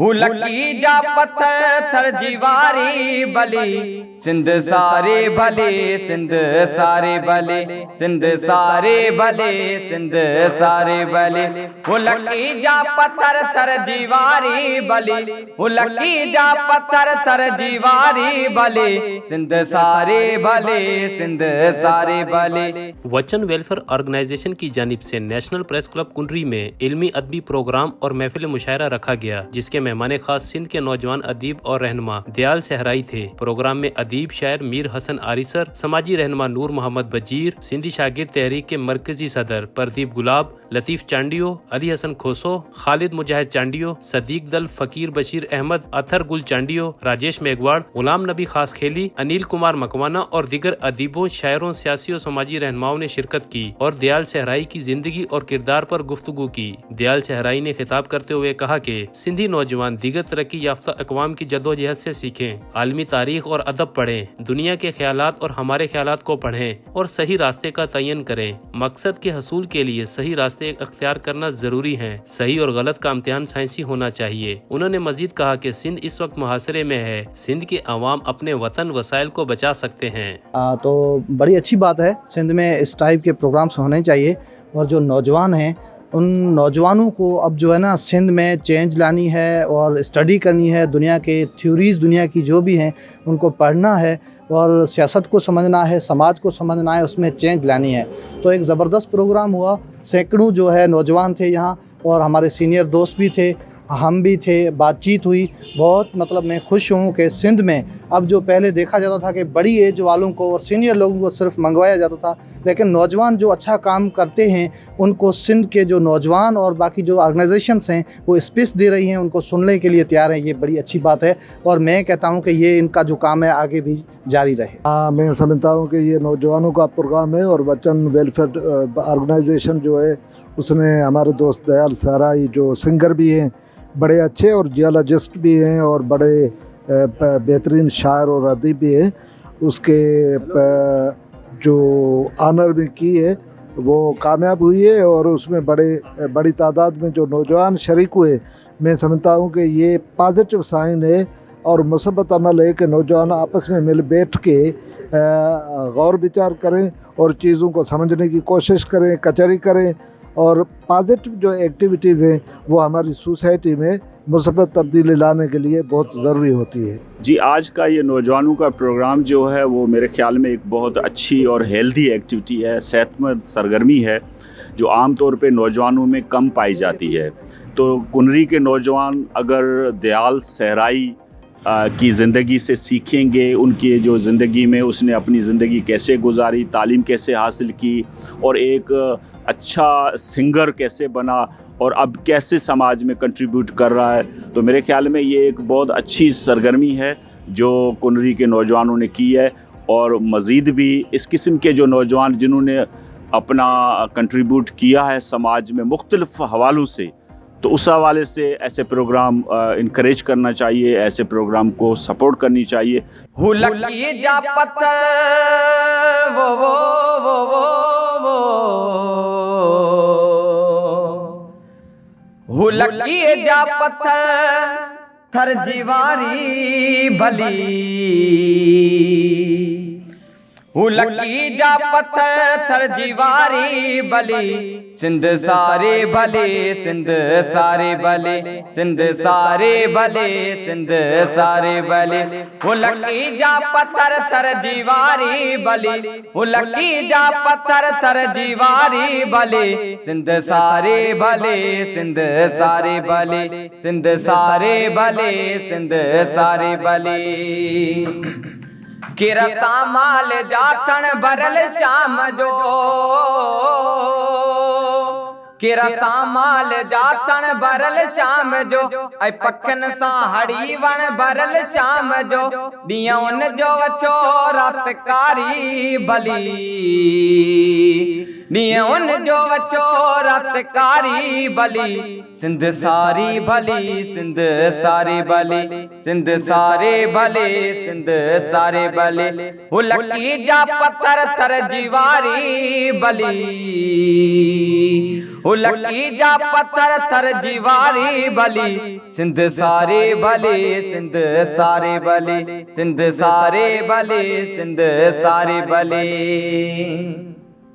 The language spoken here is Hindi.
लकी जा पत्थर थर जीवारी बली, सिंध सारे भले सिंध सारे भले, सिंध सारे भले सिंध सारे भले। लकी जा पत्थर थर जीवारी बली, लकी जा पत्थर थर जीवारी भले, सिंध सारे भले सिंध सारे भले। वचन वेलफेयर ऑर्गेनाइजेशन की जानिब से नेशनल प्रेस क्लब कुंडरी में इल्मी अदबी प्रोग्राम और महफिल मुशायरा रखा गया, जिसके मेहमान खास सिंध के नौजवान अदीब और रहनुमा दयाल सहराई थे। प्रोग्राम में अदीब शायर मीर हसन आरिसर, समाजी रहनुमा नूर मोहम्मद बजीर, सिंधी शागिर्द तहरीक के मरकजी सदर प्रदीप गुलाब, लतीफ चांडियो, अली हसन खोसो, खालिद मुजाहिद चांडियो, सदीक दल, फकीर बशीर अहमद, अथर गुल चांडियो, राजेश मेघवाड़, गुलाम नबी खास खेली, अनिल कुमार मकवाना और दीगर अदीबों, शायरों, सियासी और समाजी रहनुमाओं ने शिरकत की और दयाल सहराई की जिंदगी और किरदार पर गुफ्तगू की। दयाल सहराई ने खिताब करते हुए कहा कि सिंधी नौजवान दीगर तरक्की याफ्ता अक़वाम की जद्दोजहद से सीखें, आलमी तारीख और अदब पढ़ें, दुनिया के ख्यालात और हमारे ख्यालात को पढ़ें और सही रास्ते का तयन करें। मकसद के हसूल के लिए सही रास्ते अख्तियार करना जरूरी है। सही और गलत का इम्तिहान साइंसी होना चाहिए। उन्होंने मजीद कहा कि सिंध इस वक्त मुहासरे में है, सिंध के अवाम अपने वतन वसाइल को बचा सकते हैं। तो बड़ी अच्छी बात है, सिंध में इस टाइप के प्रोग्राम्स होने चाहिए और जो नौजवान हैं उन नौजवानों को अब जो है ना सिंध में चेंज लानी है और स्टडी करनी है, दुनिया के थ्योरीज़ दुनिया की जो भी हैं उनको पढ़ना है और सियासत को समझना है, समाज को समझना है, उसमें चेंज लानी है। तो एक ज़बरदस्त प्रोग्राम हुआ, सैकड़ों जो है नौजवान थे यहाँ और हमारे सीनियर दोस्त भी थे, हम भी थे, बातचीत हुई। बहुत मतलब मैं खुश हूँ कि सिंध में अब जो पहले देखा जाता था कि बड़ी एज वालों को और सीनियर लोगों को सिर्फ मंगवाया जाता था, लेकिन नौजवान जो अच्छा काम करते हैं उनको सिंध के जो नौजवान और बाकी जो ऑर्गेनाइजेशंस हैं वो स्पेस दे रही हैं, उनको सुनने के लिए तैयार हैं। ये बड़ी अच्छी बात है और मैं कहता हूँ कि ये इनका जो काम है आगे भी जारी रहे। मैं समझता हूँ कि ये नौजवानों का प्रोग्राम है और वचन वेलफेयर ऑर्गेनाइजेशन जो है उसने हमारे दोस्त दयाल सहराई जो सिंगर भी हैं, बड़े अच्छे और जियोलॉजिस्ट भी हैं और बड़े बेहतरीन शायर और अदीब भी हैं, उसके जो ऑनर में की है वो कामयाब हुई है और उसमें बड़ी तादाद में जो नौजवान शरीक हुए। मैं समझता हूँ कि ये पॉजिटिव साइन है और मुसब्बत अमल है कि नौजवान आपस में मिल बैठ के गौर विचार करें और चीज़ों को समझने की कोशिश करें, कचहरी करें और पॉजिटिव जो एक्टिविटीज़ हैं वो हमारी सोसाइटी में मुसब्बत तब्दीली लाने के लिए बहुत ज़रूरी होती है। जी, आज का ये नौजवानों का प्रोग्राम जो है वो मेरे ख़्याल में एक बहुत अच्छी और हेल्दी एक्टिविटी है, सेहतमंद सरगर्मी है जो आम तौर पे नौजवानों में कम पाई जाती है। तो कुनरी के नौजवान अगर दयाल सहराई की ज़िंदगी से सीखेंगे, उनकी जो ज़िंदगी में उसने अपनी ज़िंदगी कैसे गुजारी, तालीम कैसे हासिल की और एक अच्छा सिंगर कैसे बना और अब कैसे समाज में कंट्रीब्यूट कर रहा है, तो मेरे ख़्याल में ये एक बहुत अच्छी सरगर्मी है जो कुनरी के नौजवानों ने की है। और मज़ीद भी इस किस्म के जो नौजवान जिन्होंने अपना कंट्रीब्यूट किया है समाज में मुख्तलिफ़ हवालों से, तो उस हवाले से ऐसे प्रोग्राम इनकरेज करना चाहिए, ऐसे प्रोग्राम को सपोर्ट करनी चाहिए। लकी जा पत्थर वो लकी जा पत्थर थर जीवारी भली, लकी जा पत्थर थर जीवारी भली, सिंध सारे भले सिंध सारे भले, सिंध सारे भले सिंध सारे भले। लकी जा पत्थर थर जीवारी भली, लकी जा पत्थर थर जीवारी भले, सिंध सारे भले सिंध सारे भले, सिंध सारे भले सिंध सारे भले। किरसा माल जाथन भरल शाम जो, किरसा माल जाथन भरल शाम जो, ऐ पखन सां हड़ी वण भरल शाम जो, ॾींहं जो अचो रात कारी भली, उन जो वचो रतकारी भली सिंध सारी भली सिंध सारी भली सिंध सारे भले सिंध सारे भले हो लकी जा पत्थर थर जीवारी भली हो लकी जा पत्थर थर जीवारी भली सिंध सारे भले सिंध सारे भले सिंध सारे भले सिंध सारे भले।